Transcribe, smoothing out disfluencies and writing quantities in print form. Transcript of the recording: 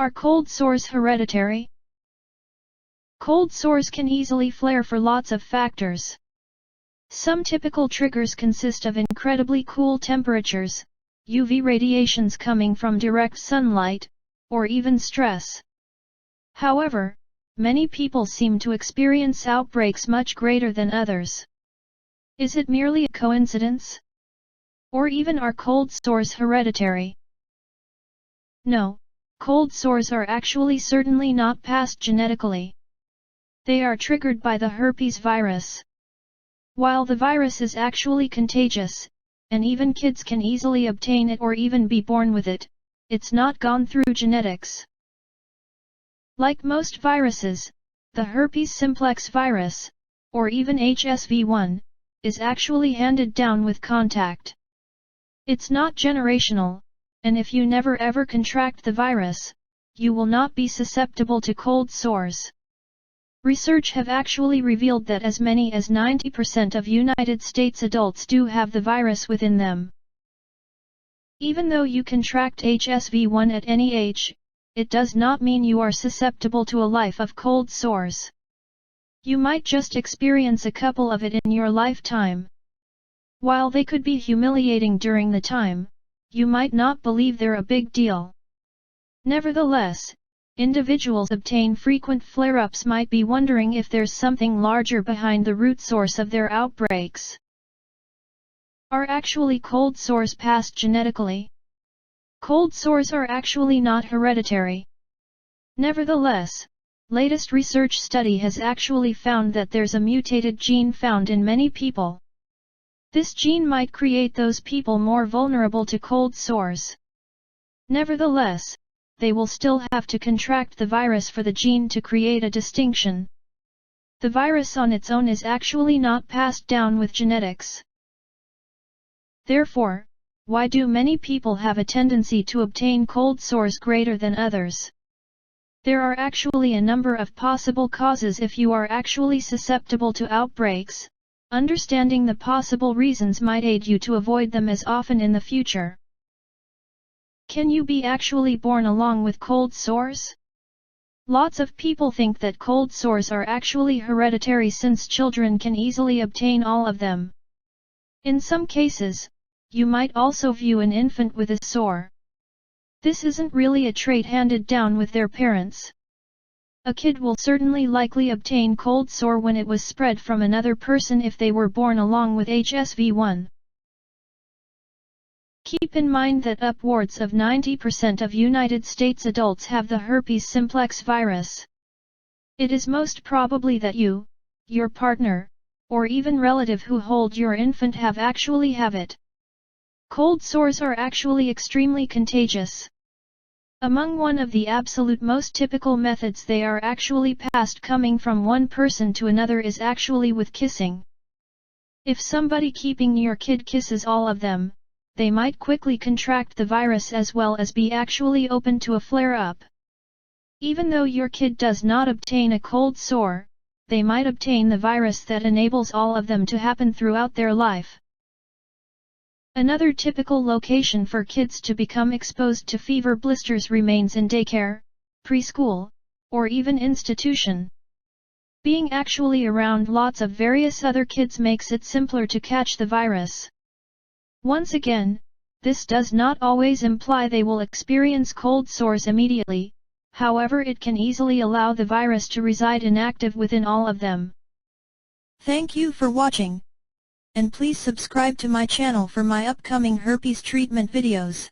Are cold sores hereditary? Cold sores can easily flare for lots of factors. Some typical triggers consist of incredibly cool temperatures, UV radiations coming from direct sunlight, or even stress. However, many people seem to experience outbreaks much greater than others. Is it merely a coincidence? Or even are cold sores hereditary? No, cold sores are actually certainly not passed genetically. They are triggered by the herpes virus. While the virus is actually contagious, and even kids can easily obtain it or even be born with it, it's not gone through genetics. Like most viruses, the herpes simplex virus, or even HSV1, is actually handed down with contact. It's not generational, and if you never ever contract the virus, you will not be susceptible to cold sores. Research have actually revealed that as many as 90% of United States adults do have the virus within them. Even though you contract HSV1 at any age, it does not mean you are susceptible to a life of cold sores. You might just experience a couple of it in your lifetime. While they could be humiliating during the time, you might not believe they're a big deal. Nevertheless, individuals obtain frequent flare-ups might be wondering if there's something larger behind the root source of their outbreaks. Are actually cold sores passed genetically? Cold sores are actually not hereditary. Nevertheless, latest research study has actually found that there's a mutated gene found in many people. This gene might create those people more vulnerable to cold sores. Nevertheless, they will still have to contract the virus for the gene to create a distinction. The virus on its own is actually not passed down with genetics. Therefore, why do many people have a tendency to obtain cold sores greater than others? There are actually a number of possible causes if you are actually susceptible to outbreaks. Understanding the possible reasons might aid you to avoid them as often in the future. Can you be actually born along with cold sores? Lots of people think that cold sores are actually hereditary since children can easily obtain all of them. In some cases, you might also view an infant with a sore. This isn't really a trait handed down with their parents. A kid will certainly likely obtain cold sore when it was spread from another person if they were born along with HSV1. Keep in mind that upwards of 90% of United States adults have the herpes simplex virus. It is most probably that you, your partner, or even relative who hold your infant have it. Cold sores are actually extremely contagious. Among one of the absolute most typical methods they are actually passed coming from one person to another is actually with kissing. If somebody keeping your kid kisses all of them, they might quickly contract the virus as well as be actually open to a flare-up. Even though your kid does not obtain a cold sore, they might obtain the virus that enables all of them to happen throughout their life. Another typical location for kids to become exposed to fever blisters remains in daycare, preschool, or even institution. Being actually around lots of various other kids makes it simpler to catch the virus. Once again, this does not always imply they will experience cold sores immediately, however it can easily allow the virus to reside inactive within all of them. Thank you for watching. And please subscribe to my channel for my upcoming herpes treatment videos.